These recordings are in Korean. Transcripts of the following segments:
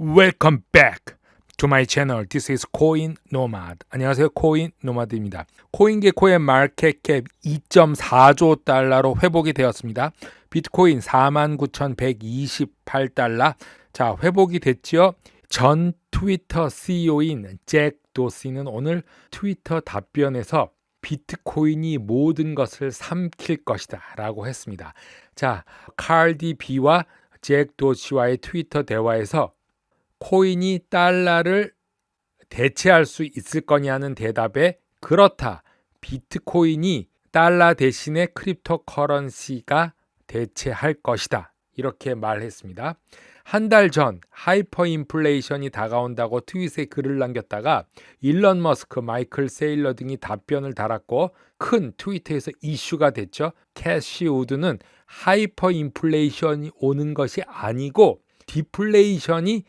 Welcome back to my channel. This is Coin Nomad. 안녕하세요. 코인 노마드입니다. 코인게코의 마켓캡 2.4조 달러로 회복이 되었습니다. 비트코인 49,128달러. 자, 회복이 됐죠. 전 트위터 CEO인 잭 도시는 오늘 트위터 답변에서 비트코인이 모든 것을 삼킬 것이다 라고 했습니다. 자, 칼디 B와 잭 도시와의 트위터 대화에서 코인이 달러를 대체할 수 있을 거냐는 대답에 그렇다. 비트코인이 달러 대신에 크립토커런시가 대체할 것이다. 이렇게 말했습니다. 한 달 전 하이퍼 인플레이션이 다가온다고 트윗에 글을 남겼다가 일론 머스크, 마이클 세일러 등이 답변을 달았고 큰 트위터에서 이슈가 됐죠. 캐시 우드는 하이퍼 인플레이션이 오는 것이 아니고 디플레이션이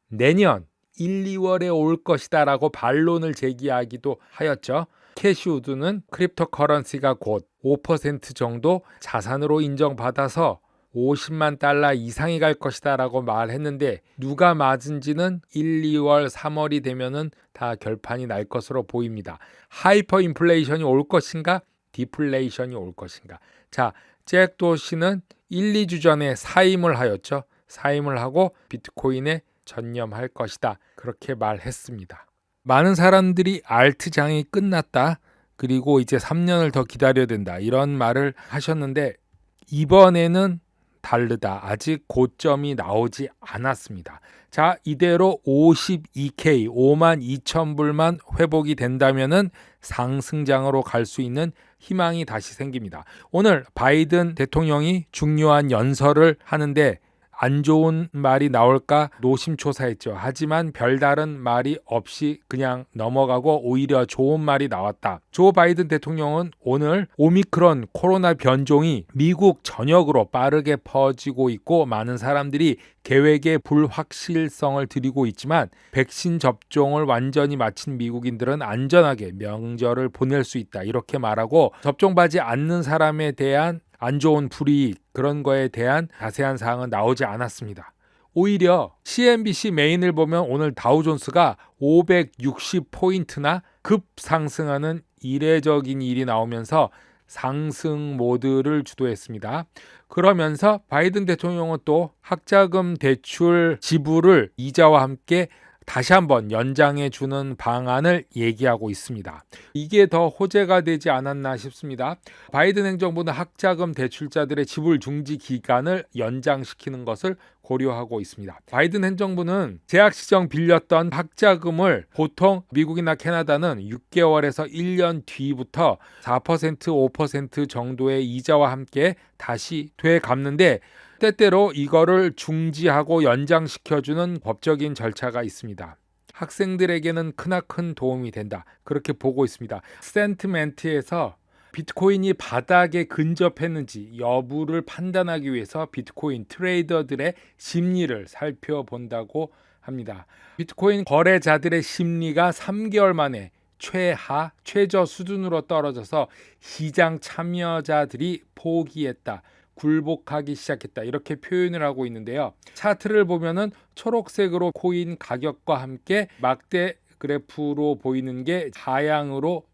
내년 1, 2월에 올 것이다 라고 반론을 제기하기도 하였죠. 캐시우드는 크립토커런시가 곧 5% 정도 자산으로 인정받아서 50만 달러 이상이 갈 것이다 라고 말했는데 누가 맞은지는 1, 2월, 3월이 되면은 다 결판이 날 것으로 보입니다. 하이퍼 인플레이션이 올 것인가? 디플레이션이 올 것인가? 자, 잭 도시는 1, 2주 전에 사임을 하였죠. 사임을 하고 비트코인에 전념할 것이다. 그렇게 말했습니다. 많은 사람들이 알트장이 끝났다. 그리고 이제 3년을 더 기다려야 된다. 이런 말을 하셨는데 이번에는 다르다. 아직 고점이 나오지 않았습니다. 자, 이대로 52K, 52,000불만 회복이 된다면은 상승장으로 갈 수 있는 희망이 다시 생깁니다. 오늘 바이든 대통령이 중요한 연설을 하는데 안 좋은 말이 나올까 노심초사했죠. 하지만 별다른 말이 없이 그냥 넘어가고 오히려 좋은 말이 나왔다. 조 바이든 대통령은 오늘 오미크론 코로나 변종이 미국 전역으로 빠르게 퍼지고 있고 많은 사람들이 계획의 불확실성을 드리고 있지만 백신 접종을 완전히 마친 미국인들은 안전하게 명절을 보낼 수 있다. 이렇게 말하고 접종받지 않는 사람에 대한 안 좋은 불이익 그런 거에 대한 자세한 사항은 나오지 않았습니다. 오히려 CNBC 메인을 보면 오늘 다우존스가 560포인트나 급상승하는 이례적인 일이 나오면서 상승 모드를 주도했습니다. 그러면서 바이든 대통령은 또 학자금 대출 지불을 이자와 함께 다시 한번 연장해 주는 방안을 얘기하고 있습니다. 이게 더 호재가 되지 않았나 싶습니다. 바이든 행정부는 학자금 대출자들의 지불 중지 기간을 연장시키는 것을 고려하고 있습니다. 바이든 행정부는 재학 시정 빌렸던 학자금을 보통 미국이나 캐나다는 6개월에서 1년 뒤부터 4%, 5% 정도의 이자와 함께 다시 되갚는데 때때로 이거를 중지하고 연장시켜주는 법적인 절차가 있습니다. 학생들에게는 크나큰 도움이 된다. 그렇게 보고 있습니다. 센티멘트에서 비트코인이 바닥에 근접했는지 여부를 판단하기 위해서 비트코인 트레이더들의 심리를 살펴본다고 합니다. 비트코인 거래자들의 심리가 3개월 만에 최저 수준으로 떨어져서 시장 참여자들이 포기했다. 굴복하기 시작했다. 이렇게 표현을 하고 있는데요. 차트를 보면은 초록색으로 코인 가격과 함께 막대 그래프로 보이는 게 하향으로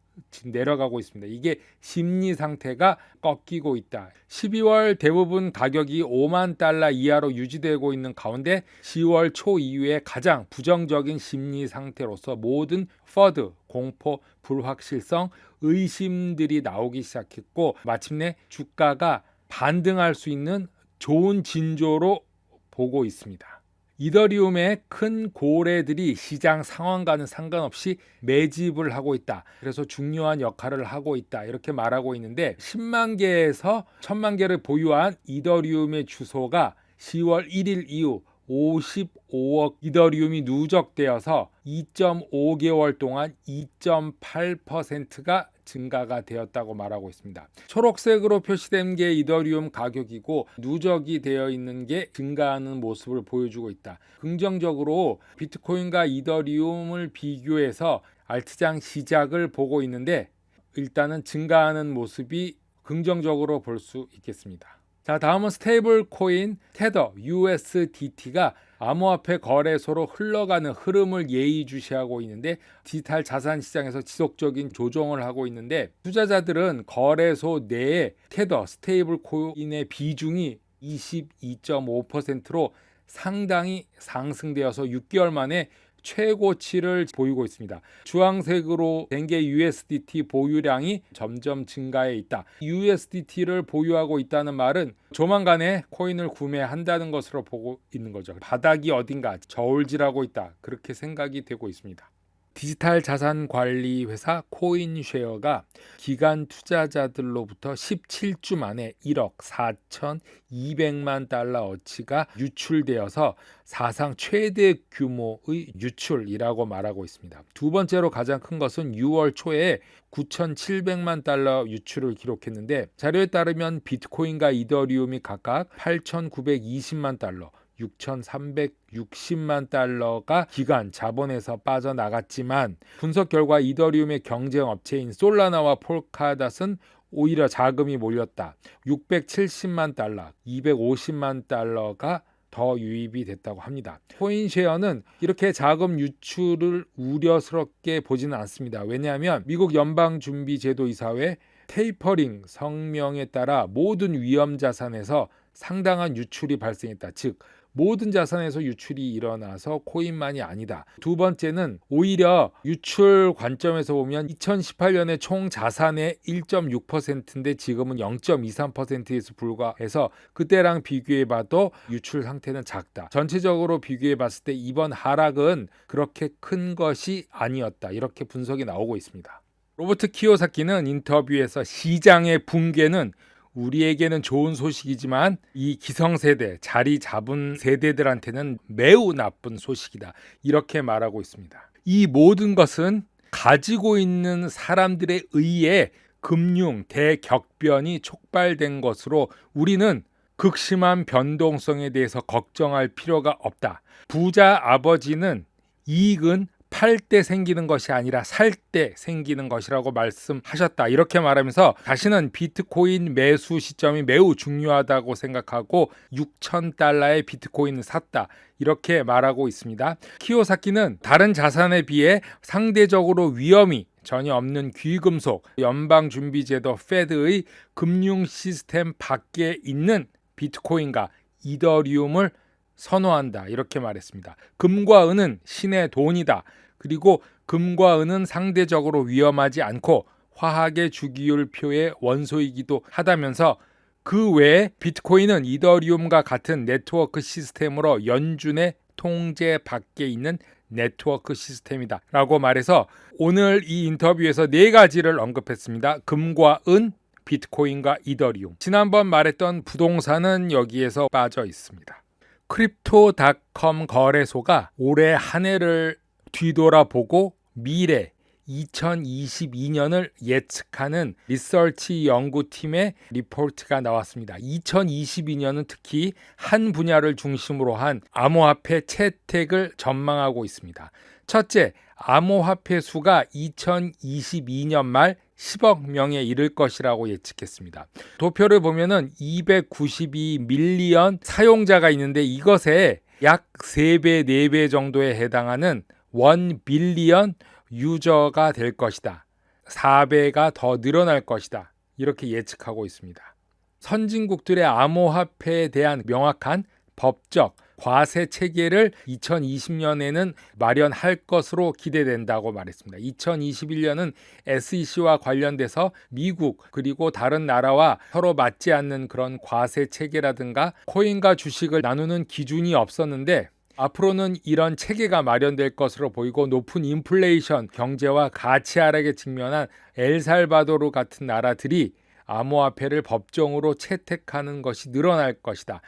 내려가고 있습니다. 이게 심리 상태가 꺾이고 있다. 12월 대부분 가격이 5만 달러 이하로 유지되고 있는 가운데 10월 초 이후에 가장 부정적인 심리 상태로서 모든 퍼드, 공포, 불확실성, 의심들이 나오기 시작했고 마침내 주가가 반등할 수 있는 좋은 징조로 보고 있습니다. 이더리움의 큰 고래들이 시장 상황과는 상관없이 매집을 하고 있다. 그래서 중요한 역할을 하고 있다. 이렇게 말하고 있는데 10만 개에서 1000만 개를 보유한 이더리움의 주소가 10월 1일 이후 55억 이더리움이 누적되어서 2.5개월 동안 2.8%가 증가가 되었다고 말하고 있습니다. 초록색으로 표시된 게 이더리움 가격이고 누적이 되어 있는 게 증가하는 모습을 보여주고 있다. 긍정적으로 비트코인과 이더리움을 비교해서 알트장 시작을 보고 있는데 일단은 증가하는 모습이 긍정적으로 볼 수 있겠습니다. 자, 다음은 스테이블 코인 테더 USDT가 암호화폐 거래소로 흘러가는 흐름을 예의주시하고 있는데 디지털 자산 시장에서 지속적인 조정을 하고 있는데 투자자들은 거래소 내에 테더 스테이블 코인의 비중이 22.5%로 상당히 상승되어서 6개월 만에 최고치를 보이고 있습니다. 주황색으로 된 게 USDT 보유량이 점점 증가해 있다. USDT를 보유하고 있다는 말은 조만간에 코인을 구매한다는 것으로 보고 있는 거죠. 바닥이 어딘가 저울질하고 있다. 그렇게 생각이 되고 있습니다. 디지털 자산 관리 회사 코인쉐어가 기관 투자자들로부터 17주 만에 1억 4,200만 달러어치가 유출되어서 사상 최대 규모의 유출이라고 말하고 있습니다. 두 번째로 가장 큰 것은 6월 초에 9,700만 달러 유출을 기록했는데 자료에 따르면 비트코인과 이더리움이 각각 8,920만 달러 6,360만 달러가 기관 자본에서 빠져나갔지만 분석 결과 이더리움의 경쟁 업체인 솔라나와 폴카닷은 오히려 자금이 몰렸다. 670만 달러, 250만 달러가 더 유입이 됐다고 합니다. 코인쉐어는 이렇게 자금 유출을 우려스럽게 보지는 않습니다. 왜냐하면 미국 연방준비제도이사회 테이퍼링 성명에 따라 모든 위험 자산에서 상당한 유출이 발생했다. 즉 모든 자산에서 유출이 일어나서 코인만이 아니다. 두 번째는 오히려 유출 관점에서 보면 2018년에 총 자산의 1.6%인데 지금은 0.23%에서 불과해서 그때랑 비교해봐도 유출 상태는 작다. 전체적으로 비교해봤을 때 이번 하락은 그렇게 큰 것이 아니었다. 이렇게 분석이 나오고 있습니다. 로버트 키요사키는 인터뷰에서 시장의 붕괴는 우리에게는 좋은 소식이지만 이 기성세대, 자리 잡은 세대들한테는 매우 나쁜 소식이다. 이렇게 말하고 있습니다. 이 모든 것은 가지고 있는 사람들에 의해 금융 대격변이 촉발된 것으로 우리는 극심한 변동성에 대해서 걱정할 필요가 없다. 부자 아버지는 이익은 팔 때 생기는 것이 아니라 살 때 생기는 것이라고 말씀하셨다. 이렇게 말하면서 자신은 비트코인 매수 시점이 매우 중요하다고 생각하고 6,000달러의 비트코인을 샀다. 이렇게 말하고 있습니다. 키요사키는 다른 자산에 비해 상대적으로 위험이 전혀 없는 귀금속, 연방준비제도 페드의 금융 시스템 밖에 있는 비트코인과 이더리움을 선호한다. 이렇게 말했습니다. 금과 은은 신의 돈이다. 그리고 금과 은은 상대적으로 위험하지 않고 화학의 주기율표의 원소이기도 하다면서 그 외에 비트코인은 이더리움과 같은 네트워크 시스템으로 연준의 통제 밖에 있는 네트워크 시스템이다 라고 말해서 오늘 이 인터뷰에서 네 가지를 언급했습니다. 금과 은, 비트코인과 이더리움. 지난번 말했던 부동산은 여기에서 빠져 있습니다. 크립토닷컴 거래소가 올해 한 해를 뒤돌아보고 미래 2022년을 예측하는 리서치 연구팀의 리포트가 나왔습니다. 2022년은 특히 한 분야를 중심으로 한 암호화폐 채택을 전망하고 있습니다. 첫째, 암호화폐 수가 2022년 말 10억 명에 이를 것이라고 예측했습니다. 도표를 보면은 292밀리언 사용자가 있는데 이것에 약 3배, 4배 정도에 해당하는 1빌리언 유저가 될 것이다. 4배가 더 늘어날 것이다. 이렇게 예측하고 있습니다. 선진국들의 암호화폐에 대한 명확한 법적 과세 체계를 2020년에는 마련할 것으로 기대된다고 말했습니다. 2021년은 SEC와 관련돼서 미국 그리고 다른 나라와 서로 맞지 않는 그런 과세 체계라든가 코인과 주식을 나누는 기준이 없었는데 앞으로는 이런 체계가 마련될 것으로 보이고 높은 인플레이션, 경제와 가치 하락에 직면한 엘살바도르 같은 나라들이 암호화폐를 법정으로 채택하는 것이 늘어날 것이다.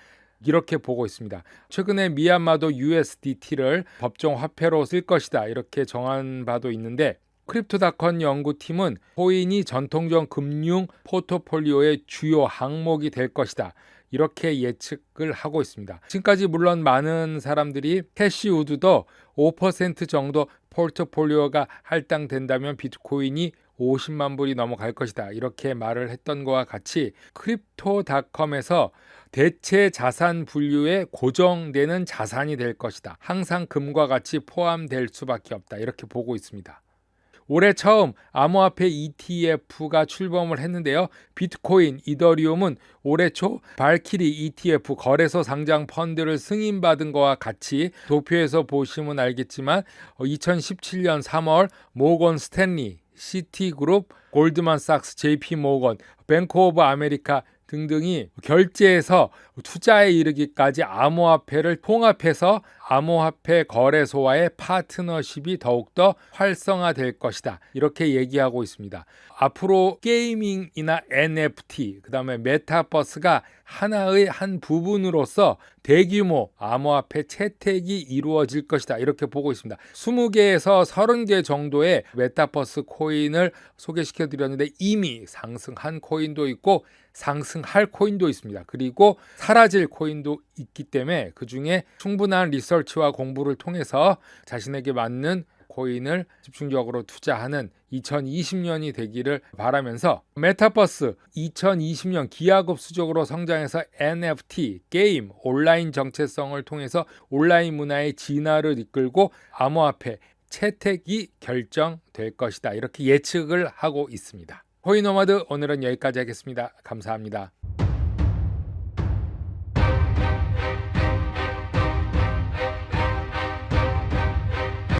이렇게 보고 있습니다. 최근에 미얀마도 USDT를 법정 화폐로 쓸 것이다. 이렇게 정한 바도 있는데 크립토닷컴 연구팀은 코인이 전통적 금융 포트폴리오의 주요 항목이 될 것이다. 이렇게 예측을 하고 있습니다. 지금까지 물론 많은 사람들이 캐시우드도 5% 정도 포트폴리오가 할당된다면 비트코인이 50만 불이 넘어갈 것이다. 이렇게 말을 했던 것과 같이 크립토닷컴에서 대체 자산 분류에 고정되는 자산이 될 것이다. 항상 금과 같이 포함될 수밖에 없다. 이렇게 보고 있습니다. 올해 처음 암호화폐 ETF가 출범을 했는데요. 비트코인, 이더리움은 올해 초 발키리 ETF 거래소 상장 펀드를 승인받은 것과 같이 도표에서 보시면 알겠지만 2017년 3월 모건 스탠리, 시티그룹, 골드만삭스, JP모건, 뱅크 오브 아메리카 등등이 결제해서 투자에 이르기까지 암호화폐를 통합해서 암호화폐 거래소와의 파트너십이 더욱더 활성화될 것이다. 이렇게 얘기하고 있습니다. 앞으로 게이밍이나 NFT, 그다음에 메타버스가 하나의 한 부분으로서 대규모 암호화폐 채택이 이루어질 것이다. 이렇게 보고 있습니다. 20개에서 30개 정도의 메타버스 코인을 소개시켜 드렸는데 이미 상승한 코인도 있고 상승할 코인도 있습니다. 그리고 사라질 코인도 있기 때문에 그중에 충분한 리서치와 공부를 통해서 자신에게 맞는 코인을 집중적으로 투자하는 2020년이 되기를 바라면서 메타버스 2020년 기하급수적으로 성장해서 NFT, 게임, 온라인 정체성을 통해서 온라인 문화의 진화를 이끌고 암호화폐 채택이 결정될 것이다. 이렇게 예측을 하고 있습니다. 코인노마드 오늘은 여기까지 하겠습니다. 감사합니다.